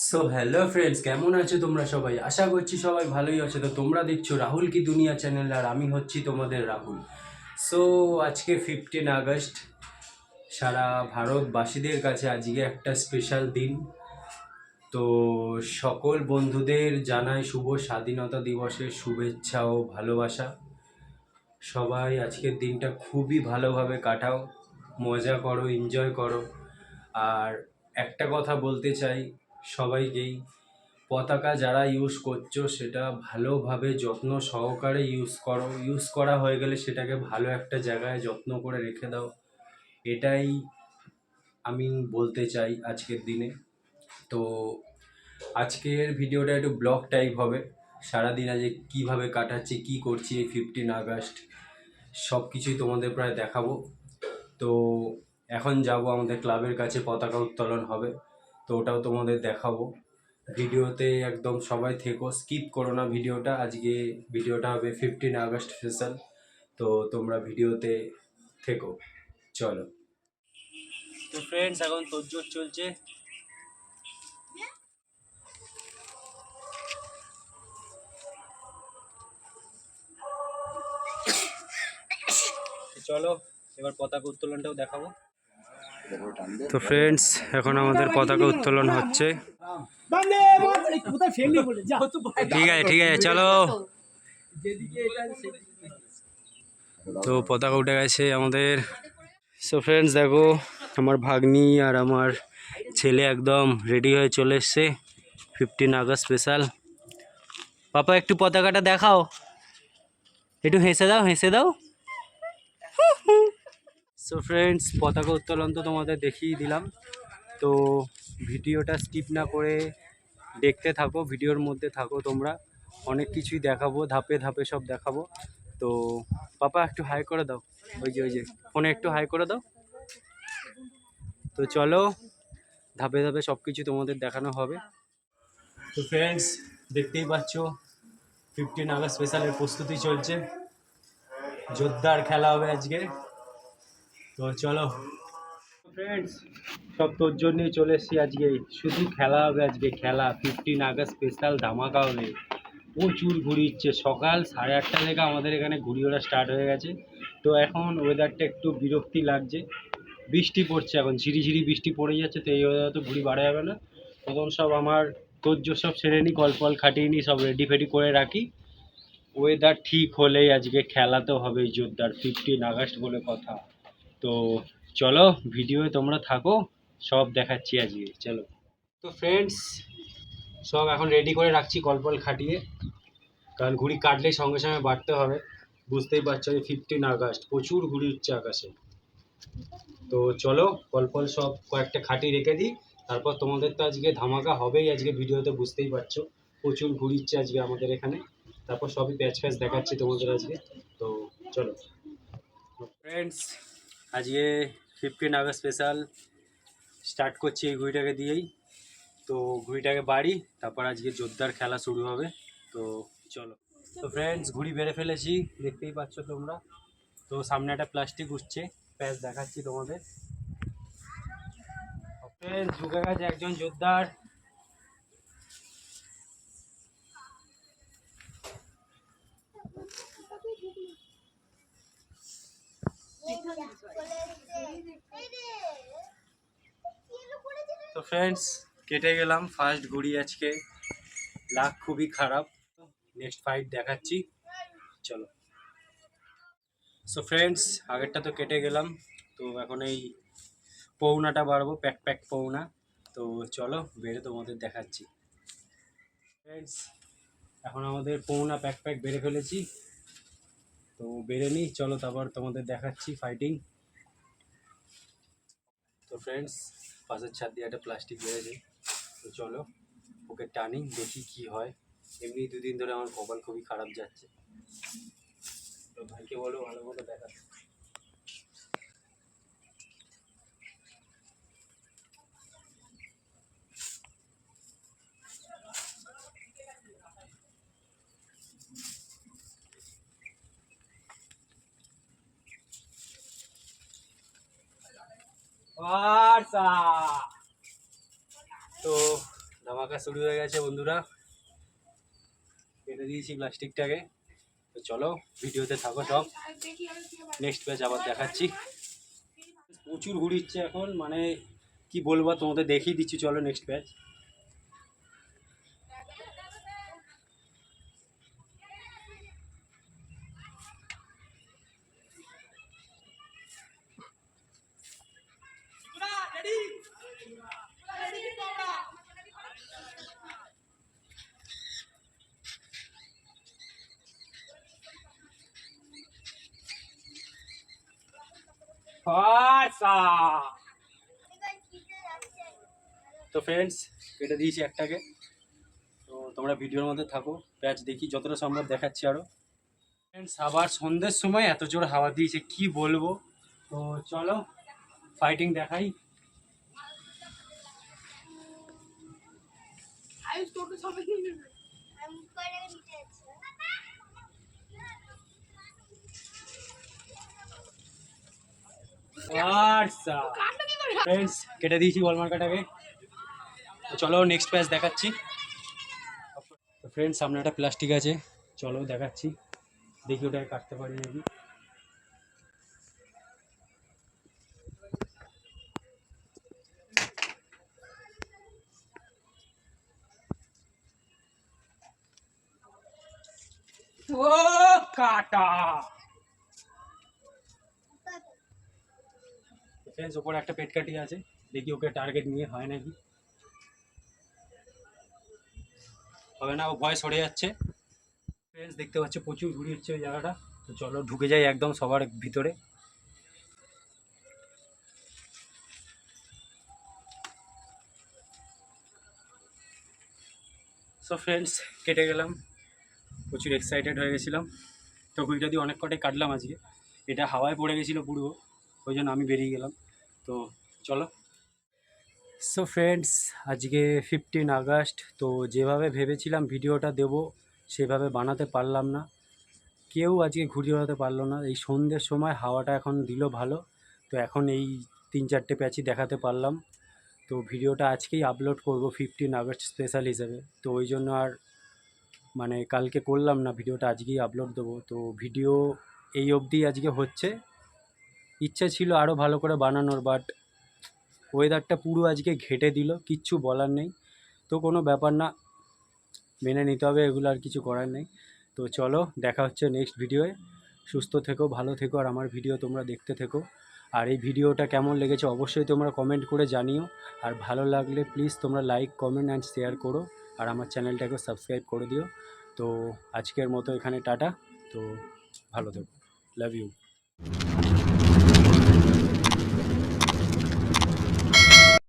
So hello friends, কেমন আছো তোমরা সবাই? আশা করছি সবাই ভালোই আছো। তো তোমরা দেখছো রাহুল কি দুনিয়া চ্যানেল, আর আমি হচ্ছি তোমাদের রাহুল। সো আজকে 15 আগস্ট, সারা ভারতবাসীদের কাছে আজকে একটা স্পেশাল দিন। তো সকল বন্ধুদের জানাই শুভ স্বাধীনতা দিবসের শুভেচ্ছা ও ভালোবাসা। সবাই আজকের দিনটা খুবই ভালোভাবে কাটাও, মজা করো, এনজয় করো। আর একটা কথা বলতে চাই সবাইকেই, পতাকা যারা ইউজ করছো সেটা ভালোভাবে যত্ন সহকারে ইউজ করো। ইউজ করা হয়ে গেলে সেটাকে ভালো একটা জায়গায় যত্ন করে রেখে দাও। এটাই আমি বলতে চাই আজকের দিনে। তো আজকের ভিডিওটা একটু ব্লগ টাইপ হবে। সারাদিন আজ কীভাবে কাটাচ্ছি, কী করছি এই 15 আগস্ট, সব কিছুই তোমাদের প্রায় দেখাবো। তো এখন যাব আমাদের ক্লাবের কাছে, পতাকা উত্তোলন হবে, তো ওটাও তোমাদের দেখাবো। ভিডিওতে একদম সবাই থেকো, স্কিপ করো না ভিডিওটা। আজকে ভিডিওটা হবে 15 আগস্ট স্পেশাল, তো তোমরা ভিডিওতে থেকো। চলো। তো ফ্রেন্ডস, এখন তোড়জোড় চলছে। চলো এবার পতাকা উত্তোলনটাও দেখাবো। তো ফ্রেন্ডস, এখন আমাদের পতাকা উত্তোলন হচ্ছে। ঠিক আছে ঠিক আছে, চলো। তো পতাকা উঠে গেছে আমাদের। সো ফ্রেন্ডস দেখো, আমার ভাগ্নি আর আমার ছেলে একদম রেডি হয়ে চলে এসছে 15 আগস্ট স্পেশাল। পাপা একটু পতাকাটা দেখাও, একটু হেসে দাও, হেসে দাও। সো ফ্রেন্ডস, পতাকা উত্তোলন তো তোমাদের দেখিয়ে দিলাম। তো ভিডিওটা স্কিপ না করে দেখতে থাকো, ভিডিওর মধ্যে থাকো তোমরা। অনেক কিছুই দেখাবো, ধাপে ধাপে সব দেখাবো। তো পাপা একটু হাই করে দাও, ওই যে ফোনে একটু হাই করে দাও। তো চলো, ধাপে ধাপে সব কিছু তোমাদের দেখানো হবে। তো ফ্রেন্ডস, দেখতেই পাচ্ছ 15 আগস্ট স্পেশালের প্রস্তুতি চলছে। জোরদার খেলা হবে আজকে। তো চলো ফ্রেন্ডস, সব তোর জন্যই চলে এসেছি আজকে। শুধু খেলা হবে আজকে, খেলা 15 আগস্ট স্পেশাল ধামাকা হবে। প্রচুর ঘুড়ি উঠছে, সকাল 8:30 থেকে আমাদের এখানে ঘুড়ি ওড়া স্টার্ট হয়ে গেছে। তো এখন ওয়েদারটা একটু বিরক্তি লাগছে, বৃষ্টি পড়ছে, এখন ঝিরিঝিরি বৃষ্টি পড়ে যাচ্ছে। তো এই ওয়েদারে তো ঘুড়ি বাড়া যাবে না। তখন সব আমার তোজ্জোর সব সেরে নিই, কল ফল খাটিয়ে নিই, সব রেডি ফেডি করে রাখি। ওয়েদার ঠিক হলেই আজকে খেলা তো হবেই জোরদার, 15 আগস্ট বলে কথা। তো চলো ভিডিওয়ে তোমরা থাকো, সব দেখাচ্ছি আজকে, চলো। তো ফ্রেন্ডস, সব এখন রেডি করে রাখছি কল ফল খাটিয়ে, কারণ ঘুড়ি কাটলেই সঙ্গে সঙ্গে বাড়তে হবে। বুঝতেই পারছো, এই 15 আগস্ট প্রচুর ঘুড়ি উঠছে আকাশে। তো চলো কল ফল সব কয়েকটা খাটি রেখে দিই, তারপর তোমাদের তো আজকে ধামাকা হবেই আজকে ভিডিওতে, বুঝতেই পারছো। প্রচুর ঘুরিচ্ছে আজকে আমাদের এখানে, তারপর সবই প্যাচ প্যাচ দেখাচ্ছি তোমাদের আজকে। তো চলো ফ্রেন্ডস, আজকে 15 আগস্ট স্পেশাল স্টার্ট করছি এই ঘুড়িটাকে দিয়েই। তো ঘুড়িটাকে বাড়ি, তারপর আজকে জোরদার খেলা শুরু হবে। তো চলো। তো ফ্রেন্ডস, ঘুড়ি বেড়ে ফেলেছি, দেখতেই পাচ্ছ তোমরা। তো সামনে একটা প্লাস্টিক উঠছে, প্যাচ দেখাচ্ছি তোমাদের। ফ্রেন্ডস, ঢুকে গেছে একজন জোরদার। তো ফ্রেন্ডস, কেটে গেলাম ফার্স্ট ঘুড়ি আজকে, লাক খুবই খারাপ। নেক্সট ফাইট দেখাচ্ছি, চলো। সো ফ্রেন্ডস, আগেরটা তো কেটে গেলাম, তো এখন এই পৌনাটা বাড়বো, প্যাক প্যাক পৌনা। তো চলো বেড়ে তোমাদের দেখাচ্ছি। ফ্রেন্ডস, এখন আমাদের পৌনা প্যাক প্যাক বেড়ে ফেলেছি। তো বেড়ে নিই, চলো তারপর তোমাদের দেখাচ্ছি ফাইটিং। তো ফ্রেন্ডস, পাশের ছাদ দিয়ে একটা প্লাস্টিক বেড়েছে, তো চলো ওকে টানি, দেখি কি হয়। এমনি দুদিন ধরে আমার কপাল খুবই খারাপ যাচ্ছে। তো ভাইকে বলো ভালো করে দেখা। তো ধামাকা শুরু হয়ে গেছে বন্ধুরা, কেটে দিয়েছি প্লাস্টিকটাকে। তো চলো ভিডিওতে থাকো সব, নেক্সট ব্যাচ আবার দেখাচ্ছি। প্রচুর ঘুরিচ্ছে এখন, মানে কি বলবো তোমাদের, দেখিয়ে দিচ্ছি, চলো নেক্সট ব্যাচ। তো ফ্রেন্ডস কেটে দিয়েছি একটাকে। তো তোমরা ভিডিওর মধ্যে থাকো, ব্যাচ দেখি যতটা সম্ভব দেখাচ্ছি আরো। ফ্রেন্ডস আবার সন্ধ্যের সময় এত জোর হাওয়া দিয়েছে কি বলবো। তো চলো ফাইটিং দেখাই। ফ্রেন্ডস কেটে দিয়েছি বল মার্কাটাকে। তো চলো নেক্সট ব্যাচ দেখাচ্ছি। তো ফ্রেন্ডস সামনে একটা প্লাস্টিক আছে, চলো দেখাচ্ছি, দেখি ওটাকে কাটতে পারি নাকি। ও কাটা ফ্রেন্ডস, ওপরে একটা পেট কাটি আছে, দেখি ওকে টার্গেট নিয়ে হয় নাকি। হবে না, ও ভয় সরে যাচ্ছে। ফ্রেন্ডস দেখতে পাচ্ছ প্রচুর ঘুরি হচ্ছে ওই জায়গাটা। তো চলো ঢুকে যাই একদম সবার ভিতরে। সো ফ্রেন্ডস কেটে গেলাম, প্রচুর এক্সাইটেড হয়ে গেছিলাম। তো ঘুড়িটা দিয়ে অনেক কটাই কাটলাম আজকে, এটা হাওয়ায় পড়ে গেছিলো পুরো, ওই জন্য আমি বেরিয়ে গেলাম। তো চলো। সো ফ্রেন্ডস আজকে 15 আগস্ট। তো যেভাবে ভেবেছিলাম ভিডিওটা দেব সেভাবে বানাতে পারলাম না, কেউ আজকে ঘুড়ি ওড়াতে পারলো না। এই সন্ধ্যের সময় হাওয়াটা এখন দিল ভালো, তো এখন এই 3-4টে প্যাচই দেখাতে পারলাম। তো ভিডিওটা আজকেই আপলোড করব 15 আগস্ট স্পেশাল হিসেবে। তো ওই জন্য আর মানে কালকে করলাম না, ভিডিওটা আজকেই আপলোড দেবো। তো ভিডিও এই অবধি আজকে হচ্ছে, ইচ্ছা ছিল আরও ভালো করে বানানোর, বাট ওয়েদারটা পুরো আজকে ঘেঁটে দিল, কিচ্ছু বলার নেই। তো কোনো ব্যাপার না, মেনে নিতে হবে, এগুলো আর কিছু করার নেই। তো চলো দেখা হচ্ছে নেক্সট ভিডিওয়ে। সুস্থ থেকো, ভালো থেকো, আর আমার ভিডিও তোমরা দেখতে থেকো। আর এই ভিডিওটা কেমন লেগেছে অবশ্যই তোমরা কমেন্ট করে জানিও। আর ভালো লাগলে প্লিজ তোমরা লাইক, কমেন্ট অ্যান্ড শেয়ার করো, আর আমার চ্যানেলটাকে সাবস্ক্রাইব করে দিও। তো আজকের মতো এখানে টাটা। তো ভালো থেকো, লাভ ইউ।